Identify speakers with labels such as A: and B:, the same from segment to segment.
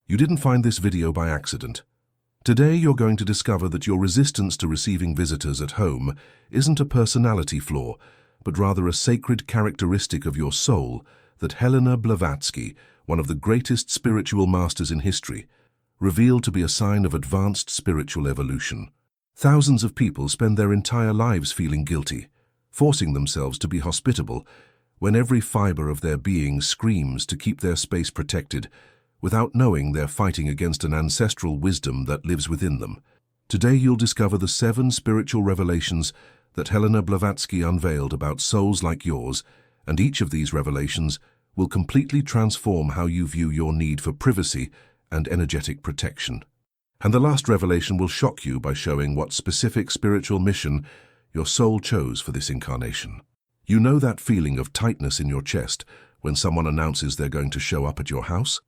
A: You didn't find this video by accident. Today you're going to discover that your resistance to receiving visitors at home isn't a personality flaw, but rather a sacred characteristic of your soul that HELENA BLAVATSKY, one of the greatest spiritual masters in history, revealed to be a sign of advanced spiritual evolution. Thousands of people spend their entire lives feeling guilty, forcing themselves to be hospitable, when every fiber of their being screams to keep their space protected, without knowing they're fighting against an ancestral wisdom that lives within them. Today you'll discover the 7 spiritual revelations that HELENA BLAVATSKY unveiled about souls like yours, and each of these revelations will completely transform how you view your need for privacy and energetic protection. And the last revelation will shock you by showing what specific spiritual mission your soul chose for this incarnation. You know that feeling of tightness in your chest when someone announces they're going to show up at your house?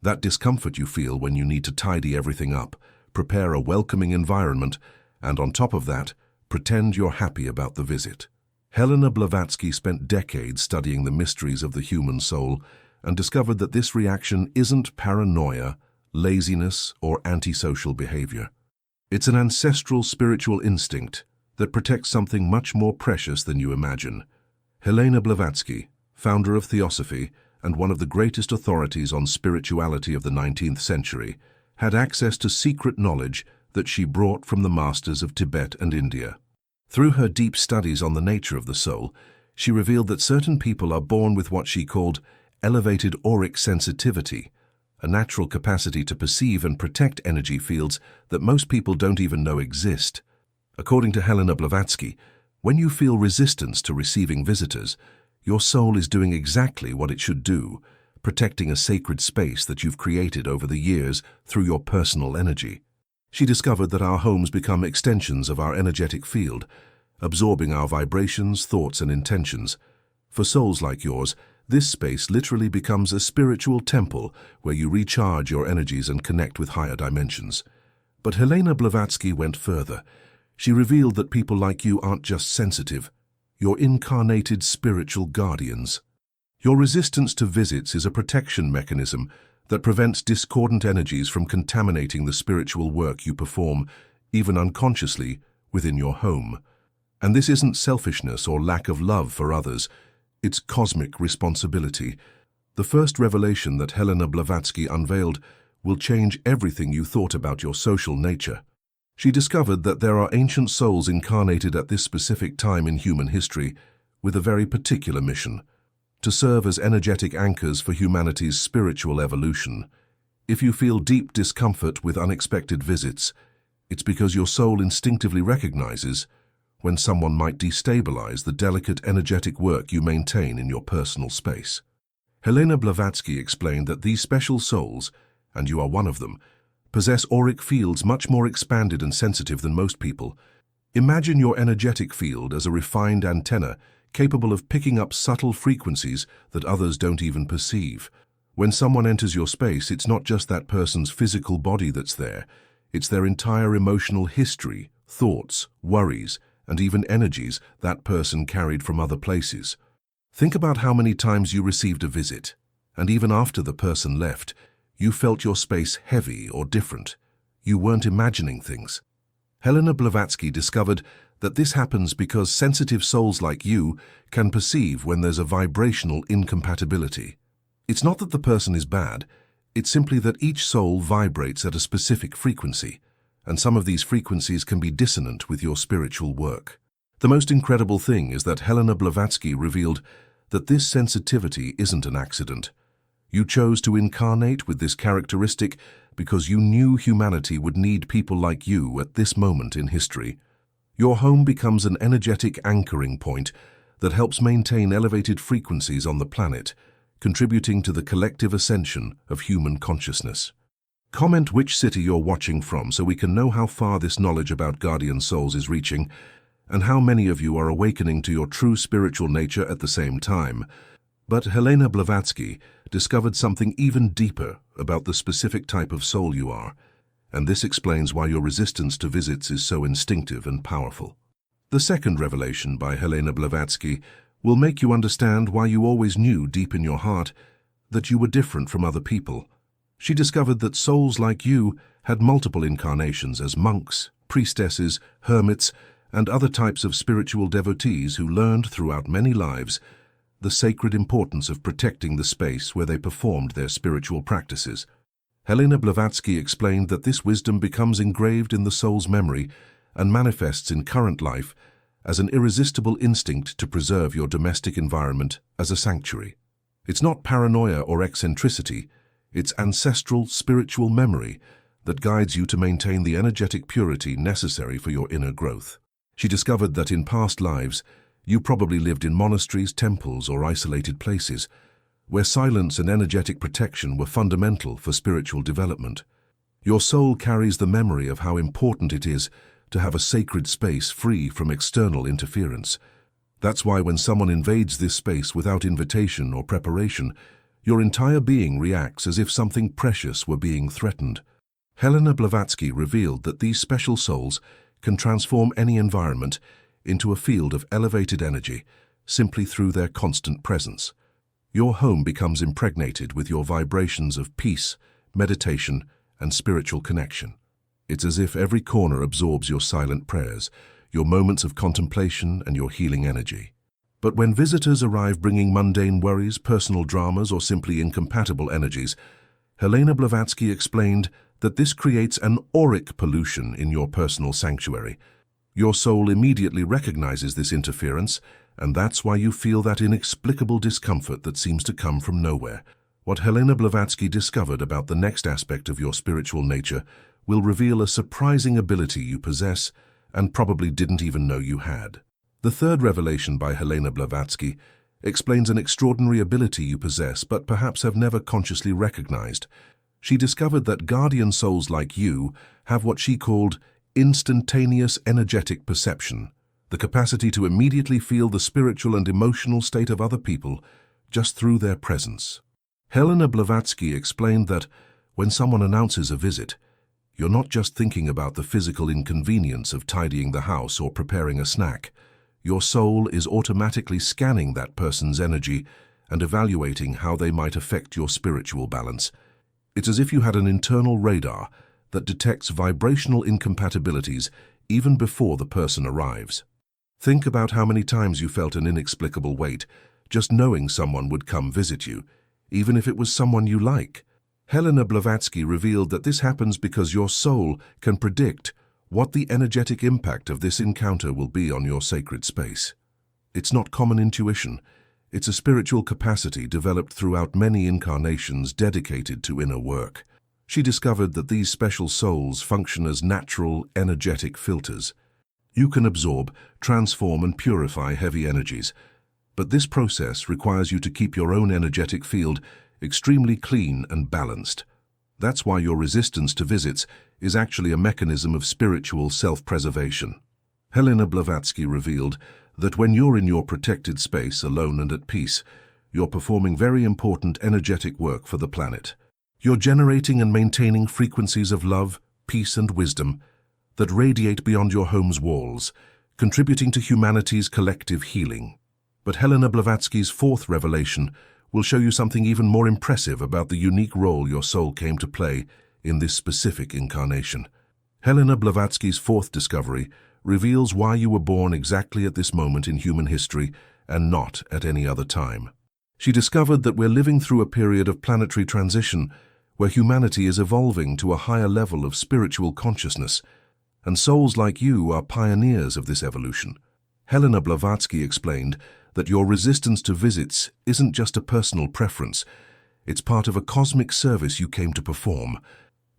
A: That discomfort you feel when you need to tidy everything up, prepare a welcoming environment, and on top of that, pretend you're happy about the visit. HELENA BLAVATSKY spent decades studying the mysteries of the human soul and discovered that this reaction isn't paranoia, laziness, or antisocial behavior. It's an ancestral spiritual instinct that protects something much more precious than you imagine. HELENA BLAVATSKY, founder of Theosophy and one of the greatest authorities on spirituality of the 19th century, had access to secret knowledge that she brought from the masters of Tibet and India. Through her deep studies on the nature of the soul, she revealed that certain people are born with what she called elevated auric sensitivity, a natural capacity to perceive and protect energy fields that most people don't even know exist. According to HELENA BLAVATSKY, when you feel resistance to receiving visitors, your soul is doing exactly what it should do, protecting a sacred space that you've created over the years through your personal energy. She discovered that our homes become extensions of our energetic field, absorbing our vibrations, thoughts, and intentions. For souls like yours, this space literally becomes a spiritual temple where you recharge your energies and connect with higher dimensions. But HELENA BLAVATSKY went further. She revealed that people like you aren't just sensitive, you're incarnated spiritual guardians. Your resistance to visits is a protection mechanism that prevents discordant energies from contaminating the spiritual work you perform, even unconsciously, within your home. And this isn't selfishness or lack of love for others, it's cosmic responsibility. The first revelation that HELENA BLAVATSKY unveiled will change everything you thought about your social nature. She discovered that there are ancient souls incarnated at this specific time in human history with a very particular mission: to serve as energetic anchors for humanity's spiritual evolution. If you feel deep discomfort with unexpected visits, it's because your soul instinctively recognizes when someone might destabilize the delicate energetic work you maintain in your personal space. HELENA BLAVATSKY explained that these special souls, and you are one of them, possess auric fields much more expanded and sensitive than most people. Imagine your energetic field as a refined antenna capable of picking up subtle frequencies that others don't even perceive. When someone enters your space, it's not just that person's physical body that's there. It's their entire emotional history, thoughts, worries, and even energies that person carried from other places. Think about how many times you received a visit, and even after the person left, you felt your space heavy or different. You weren't imagining things. HELENA BLAVATSKY discovered that this happens because sensitive souls like you can perceive when there's a vibrational incompatibility. It's not that the person is bad, it's simply that each soul vibrates at a specific frequency, and some of these frequencies can be dissonant with your spiritual work. The most incredible thing is that HELENA BLAVATSKY revealed that this sensitivity isn't an accident. You chose to incarnate with this characteristic because you knew humanity would need people like you at this moment in history. Your home becomes an energetic anchoring point that helps maintain elevated frequencies on the planet, contributing to the collective ascension of human consciousness. Comment which city you're watching from so we can know how far this knowledge about guardian souls is reaching and how many of you are awakening to your true spiritual nature at the same time. But HELENA BLAVATSKY discovered something even deeper about the specific type of soul you are, and this explains why your resistance to visits is so instinctive and powerful. The second revelation by HELENA BLAVATSKY will make you understand why you always knew deep in your heart that you were different from other people. She discovered that souls like you had multiple incarnations as monks, priestesses, hermits, and other types of spiritual devotees who learned throughout many lives the sacred importance of protecting the space where they performed their spiritual practices. Helena Blavatsky explained that this wisdom becomes engraved in the soul's memory and manifests in current life as an irresistible instinct to preserve your domestic environment as a sanctuary. It's not paranoia or eccentricity, it's ancestral spiritual memory that guides you to maintain the energetic purity necessary for your inner growth. She discovered that in past lives, you probably lived in monasteries, temples, or isolated places, where silence and energetic protection were fundamental for spiritual development. Your soul carries the memory of how important it is to have a sacred space free from external interference. That's why when someone invades this space without invitation or preparation, your entire being reacts as if something precious were being threatened. Helena Blavatsky revealed that these special souls can transform any environment into a field of elevated energy simply through their constant presence. Your home becomes impregnated with your vibrations of peace, meditation, and spiritual connection. It's as if every corner absorbs your silent prayers, your moments of contemplation, and your healing energy. But when visitors arrive bringing mundane worries, personal dramas, or simply incompatible energies, Helena Blavatsky explained that this creates an auric pollution in your personal sanctuary. Your soul immediately recognizes this interference, and that's why you feel that inexplicable discomfort that seems to come from nowhere. What Helena Blavatsky discovered about the next aspect of your spiritual nature will reveal a surprising ability you possess and probably didn't even know you had. The third revelation by Helena Blavatsky explains an extraordinary ability you possess but perhaps have never consciously recognized. She discovered that guardian souls like you have what she called instantaneous energetic perception, the capacity to immediately feel the spiritual and emotional state of other people just through their presence. Helena Blavatsky explained that when someone announces a visit, you're not just thinking about the physical inconvenience of tidying the house or preparing a snack. Your soul is automatically scanning that person's energy and evaluating how they might affect your spiritual balance. It's as if you had an internal radar that detects vibrational incompatibilities even before the person arrives. Think about how many times you felt an inexplicable weight just knowing someone would come visit you, even if it was someone you like. Helena Blavatsky revealed that this happens because your soul can predict what the energetic impact of this encounter will be on your sacred space. It's not common intuition. It's a spiritual capacity developed throughout many incarnations dedicated to inner work. She discovered that these special souls function as natural, energetic filters. You can absorb, transform, and purify heavy energies, but this process requires you to keep your own energetic field extremely clean and balanced. That's why your resistance to visits is actually a mechanism of spiritual self-preservation. Helena Blavatsky revealed that when you're in your protected space, alone and at peace, you're performing very important energetic work for the planet. You're generating and maintaining frequencies of love, peace, and wisdom that radiate beyond your home's walls, contributing to humanity's collective healing. But Helena Blavatsky's fourth revelation will show you something even more impressive about the unique role your soul came to play in this specific incarnation. Helena Blavatsky's fourth discovery reveals why you were born exactly at this moment in human history and not at any other time. She discovered that we're living through a period of planetary transition where humanity is evolving to a higher level of spiritual consciousness, and souls like you are pioneers of this evolution. Helena Blavatsky explained that your resistance to visits isn't just a personal preference, it's part of a cosmic service you came to perform.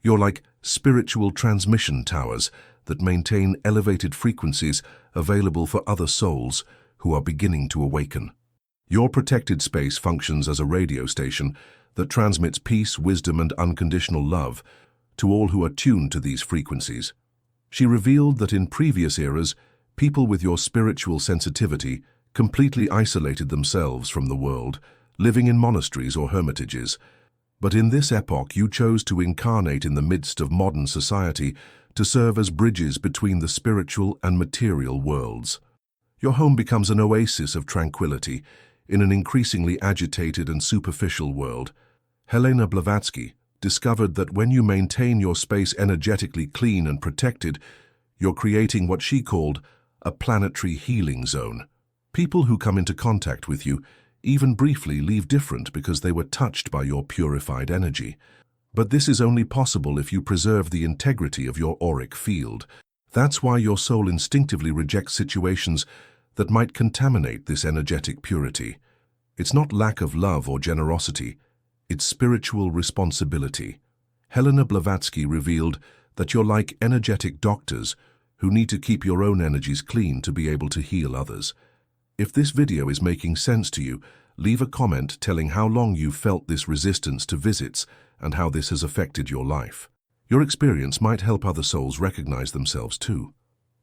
A: You're like spiritual transmission towers that maintain elevated frequencies available for other souls who are beginning to awaken. Your protected space functions as a radio station that transmits peace, wisdom, and unconditional love to all who are tuned to these frequencies. She revealed that in previous eras, people with your spiritual sensitivity completely isolated themselves from the world, living in monasteries or hermitages. But in this epoch, you chose to incarnate in the midst of modern society to serve as bridges between the spiritual and material worlds. Your home becomes an oasis of tranquility in an increasingly agitated and superficial world. Helena Blavatsky discovered that when you maintain your space energetically clean and protected, you're creating what she called a planetary healing zone. People who come into contact with you, even briefly, leave different because they were touched by your purified energy. But this is only possible if you preserve the integrity of your auric field. That's why your soul instinctively rejects situations that might contaminate this energetic purity. It's not lack of love or generosity, it's spiritual responsibility. Helena Blavatsky revealed that you're like energetic doctors who need to keep your own energies clean to be able to heal others. If this video is making sense to you, leave a comment telling how long you've felt this resistance to visits and how this has affected your life. Your experience might help other souls recognize themselves too.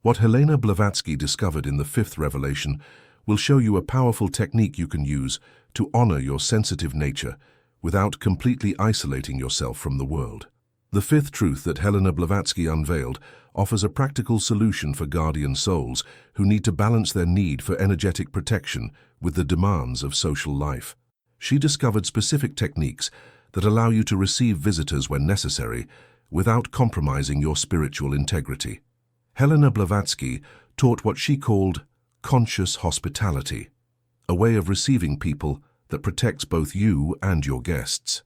A: What Helena Blavatsky discovered in the fifth revelation will show you a powerful technique you can use to honor your sensitive nature without completely isolating yourself from the world. The fifth truth that Helena Blavatsky unveiled offers a practical solution for guardian souls who need to balance their need for energetic protection with the demands of social life. She discovered specific techniques that allow you to receive visitors when necessary without compromising your spiritual integrity. Helena Blavatsky taught what she called conscious hospitality, a way of receiving people that protects both you and your guests.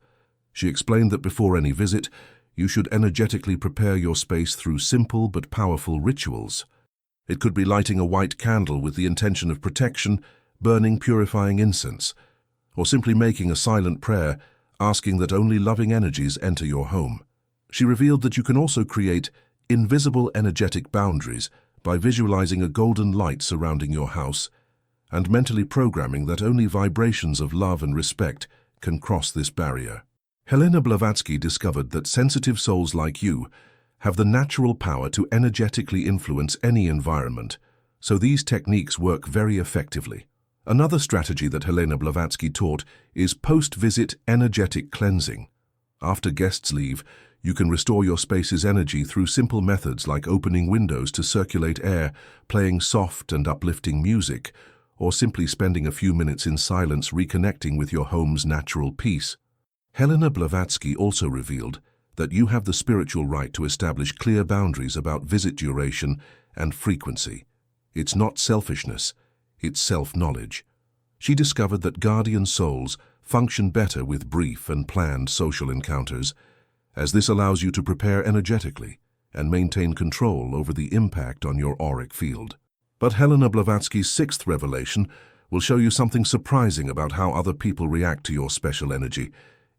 A: She explained that before any visit, you should energetically prepare your space through simple but powerful rituals. It could be lighting a white candle with the intention of protection, burning purifying incense, or simply making a silent prayer asking that only loving energies enter your home. She revealed that you can also create invisible energetic boundaries by visualizing a golden light surrounding your house and mentally programming that only vibrations of love and respect can cross this barrier. Helena Blavatsky discovered that sensitive souls like you have the natural power to energetically influence any environment, so these techniques work very effectively. Another strategy that Helena Blavatsky taught is post-visit energetic cleansing. After guests leave, you can restore your space's energy through simple methods like opening windows to circulate air, playing soft and uplifting music, or simply spending a few minutes in silence reconnecting with your home's natural peace. Helena Blavatsky also revealed that you have the spiritual right to establish clear boundaries about visit duration and frequency. It's not selfishness, it's self-knowledge. She discovered that guardian souls function better with brief and planned social encounters, as this allows you to prepare energetically and maintain control over the impact on your auric field. But Helena Blavatsky's sixth revelation will show you something surprising about how other people react to your special energy,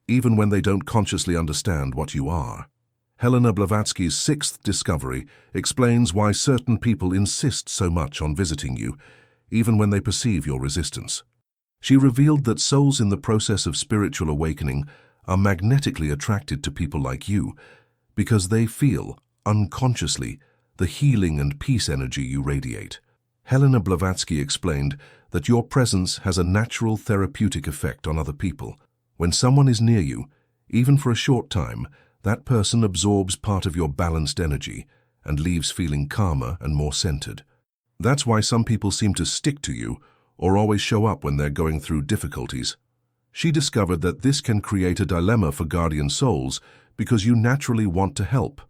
A: even when they don't consciously understand what you are. Helena Blavatsky's sixth discovery explains why certain people insist so much on visiting you, even when they perceive your resistance. She revealed that souls in the process of spiritual awakening are magnetically attracted to people like you because they feel, unconsciously, the healing and peace energy you radiate. Helena Blavatsky explained that your presence has a natural therapeutic effect on other people. When someone is near you, even for a short time, that person absorbs part of your balanced energy and leaves feeling calmer and more centered. That's why some people seem to stick to you or always show up when they're going through difficulties. She discovered that this can create a dilemma for guardian souls because you naturally want to help,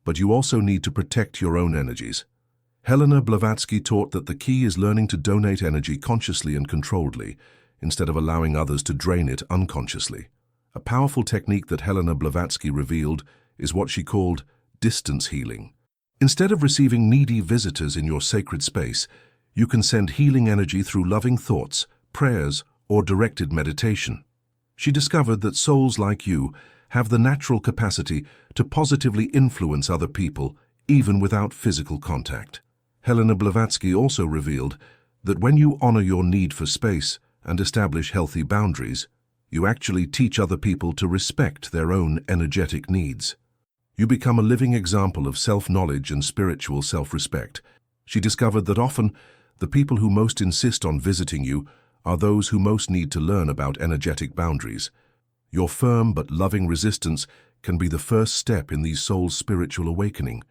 A: but you also need to protect your own energies. Helena Blavatsky taught that the key is learning to donate energy consciously and controlledly, instead of allowing others to drain it unconsciously. A powerful technique that Helena Blavatsky revealed is what she called distance healing. Instead of receiving needy visitors in your sacred space, you can send healing energy through loving thoughts, prayers, or directed meditation. She discovered that souls like you have the natural capacity to positively influence other people, even without physical contact. Helena Blavatsky also revealed that when you honor your need for space and establish healthy boundaries, you actually teach other people to respect their own energetic needs. You become a living example of self-knowledge and spiritual self-respect. She discovered that often the people who most insist on visiting you are those who most need to learn about energetic boundaries. Your firm but loving resistance can be the first step in these souls' spiritual awakening.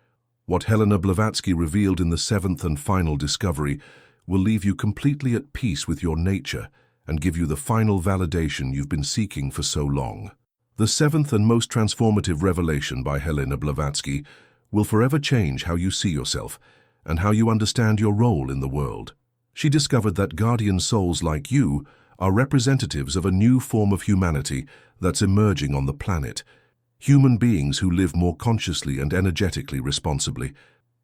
A: What Helena Blavatsky revealed in the seventh and final discovery will leave you completely at peace with your nature and give you the final validation you've been seeking for so long. The seventh and most transformative revelation by Helena Blavatsky will forever change how you see yourself and how you understand your role in the world. She discovered that guardian souls like you are representatives of a new form of humanity that's emerging on the planet. Human beings who live more consciously and energetically responsibly.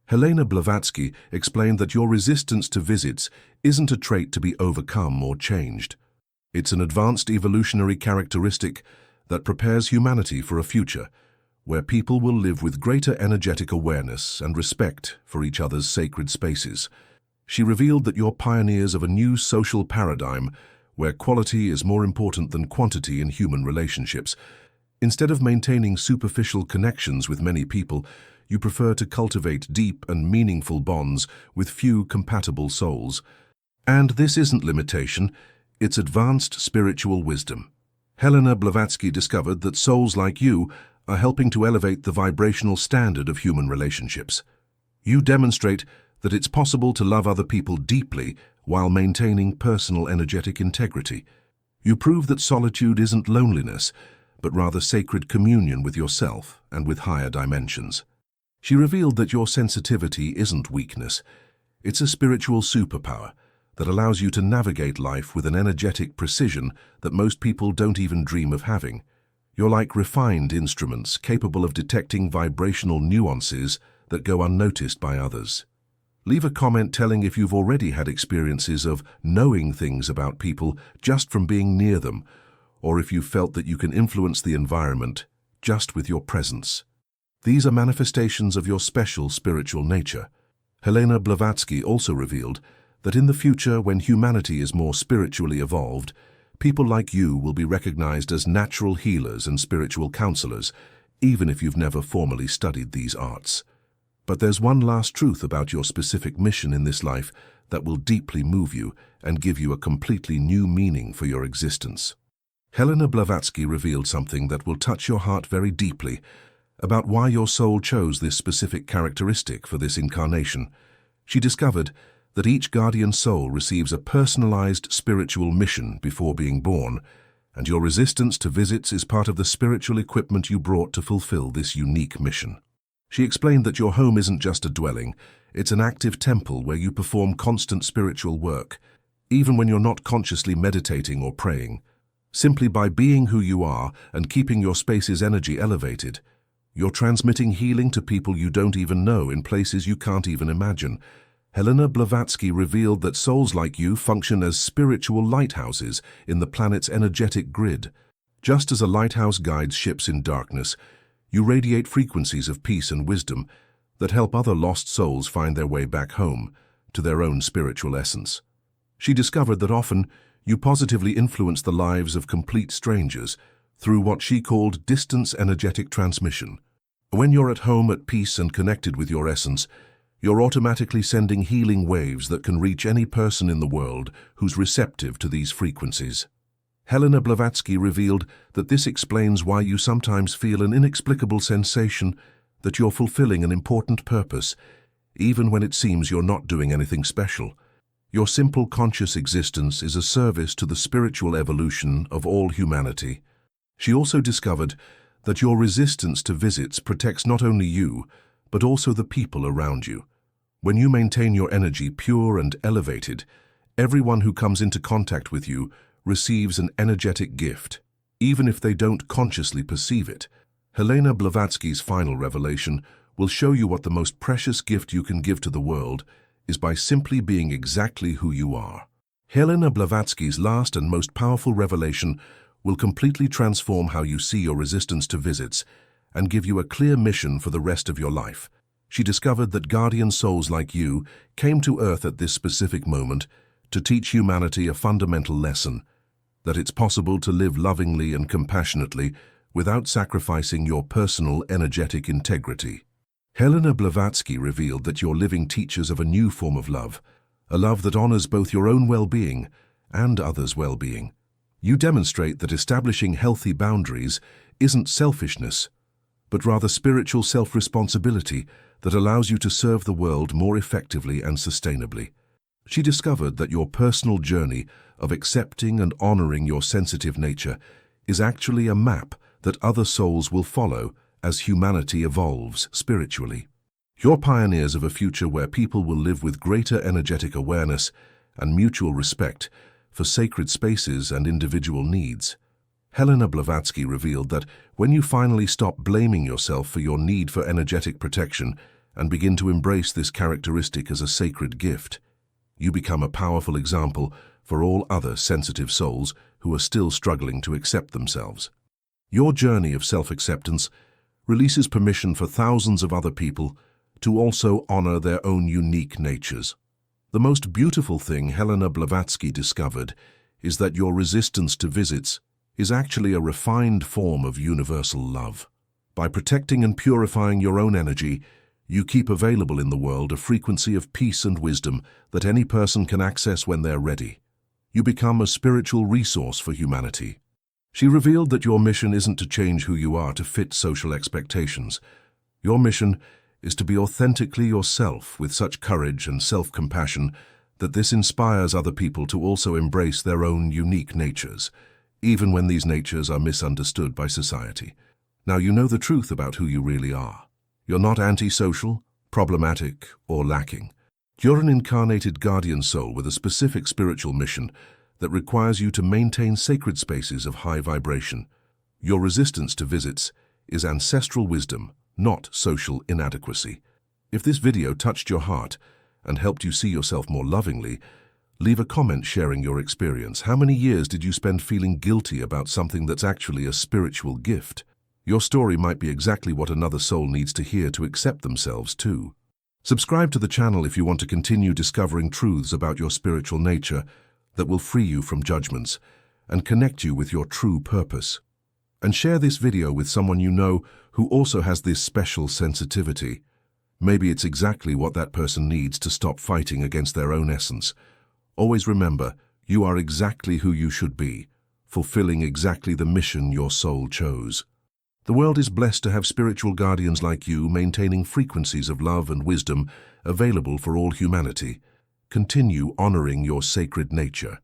A: Helena Blavatsky explained that your resistance to visits isn't a trait to be overcome or changed. It's an advanced evolutionary characteristic that prepares humanity for a future where people will live with greater energetic awareness and respect for each other's sacred spaces. She revealed that you're pioneers of a new social paradigm where quality is more important than quantity in human relationships. Instead of maintaining superficial connections with many people, you prefer to cultivate deep and meaningful bonds with few compatible souls. And this isn't limitation, it's advanced spiritual wisdom. Helena Blavatsky discovered that souls like you are helping to elevate the vibrational standard of human relationships. You demonstrate that it's possible to love other people deeply while maintaining personal energetic integrity. You prove that solitude isn't loneliness, but rather sacred communion with yourself and with higher dimensions. She revealed that your sensitivity isn't weakness. It's a spiritual superpower that allows you to navigate life with an energetic precision that most people don't even dream of having. You're like refined instruments capable of detecting vibrational nuances that go unnoticed by others. Leave a comment telling if you've already had experiences of knowing things about people just from being near them, or if you felt that you can influence the environment just with your presence. These are manifestations of your special spiritual nature. Helena Blavatsky also revealed that in the future, when humanity is more spiritually evolved, people like you will be recognized as natural healers and spiritual counselors, even if you've never formally studied these arts. But there's one last truth about your specific mission in this life that will deeply move you and give you a completely new meaning for your existence. Helena Blavatsky revealed something that will touch your heart very deeply about why your soul chose this specific characteristic for this incarnation. She discovered that each guardian soul receives a personalized spiritual mission before being born, and your resistance to visits is part of the spiritual equipment you brought to fulfill this unique mission. She explained that your home isn't just a dwelling, it's an active temple where you perform constant spiritual work, even when you're not consciously meditating or praying. Simply by being who you are and keeping your space's energy elevated, you're transmitting healing to people you don't even know in places you can't even imagine. Helena Blavatsky revealed that souls like you function as spiritual lighthouses in the planet's energetic grid. Just as a lighthouse guides ships in darkness, you radiate frequencies of peace and wisdom that help other lost souls find their way back home to their own spiritual essence. She discovered that often you positively influence the lives of complete strangers through what she called distance energetic transmission. When you're at home at peace and connected with your essence, you're automatically sending healing waves that can reach any person in the world who's receptive to these frequencies. Helena Blavatsky revealed that this explains why you sometimes feel an inexplicable sensation that you're fulfilling an important purpose, even when it seems you're not doing anything special. Your simple conscious existence is a service to the spiritual evolution of all humanity. She also discovered that your resistance to visits protects not only you, but also the people around you. When you maintain your energy pure and elevated, everyone who comes into contact with you receives an energetic gift, even if they don't consciously perceive it. Helena Blavatsky's final revelation will show you what the most precious gift you can give to the world is by simply being exactly who you are. Helena Blavatsky's last and most powerful revelation will completely transform how you see your resistance to visits and give you a clear mission for the rest of your life. She discovered that guardian souls like you came to Earth at this specific moment to teach humanity a fundamental lesson, that it's possible to live lovingly and compassionately without sacrificing your personal energetic integrity. Helena Blavatsky revealed that you're living teachers of a new form of love, a love that honors both your own well-being and others' well-being. You demonstrate that establishing healthy boundaries isn't selfishness, but rather spiritual self-responsibility that allows you to serve the world more effectively and sustainably. She discovered that your personal journey of accepting and honoring your sensitive nature is actually a map that other souls will follow as humanity evolves spiritually. You're pioneers of a future where people will live with greater energetic awareness and mutual respect for sacred spaces and individual needs. Helena Blavatsky revealed that when you finally stop blaming yourself for your need for energetic protection and begin to embrace this characteristic as a sacred gift, you become a powerful example for all other sensitive souls who are still struggling to accept themselves. Your journey of self-acceptance releases permission for thousands of other people to also honor their own unique natures. The most beautiful thing Helena Blavatsky discovered is that your resistance to visits is actually a refined form of universal love. By protecting and purifying your own energy, you keep available in the world a frequency of peace and wisdom that any person can access when they're ready. You become a spiritual resource for humanity. She revealed that your mission isn't to change who you are to fit social expectations. Your mission is to be authentically yourself with such courage and self-compassion that this inspires other people to also embrace their own unique natures, even when these natures are misunderstood by society. Now you know the truth about who you really are. You're not antisocial, problematic, or lacking. You're an incarnated guardian soul with a specific spiritual mission that requires you to maintain sacred spaces of high vibration. Your resistance to visits is ancestral wisdom, not social inadequacy. If this video touched your heart and helped you see yourself more lovingly, leave a comment sharing your experience. How many years did you spend feeling guilty about something that's actually a spiritual gift? Your story might be exactly what another soul needs to hear to accept themselves too. Subscribe to the channel if you want to continue discovering truths about your spiritual nature that will free you from judgments and connect you with your true purpose. And share this video with someone you know who also has this special sensitivity. Maybe it's exactly what that person needs to stop fighting against their own essence. Always remember, you are exactly who you should be, fulfilling exactly the mission your soul chose. The world is blessed to have spiritual guardians like you maintaining frequencies of love and wisdom available for all humanity. Continue honoring your sacred nature.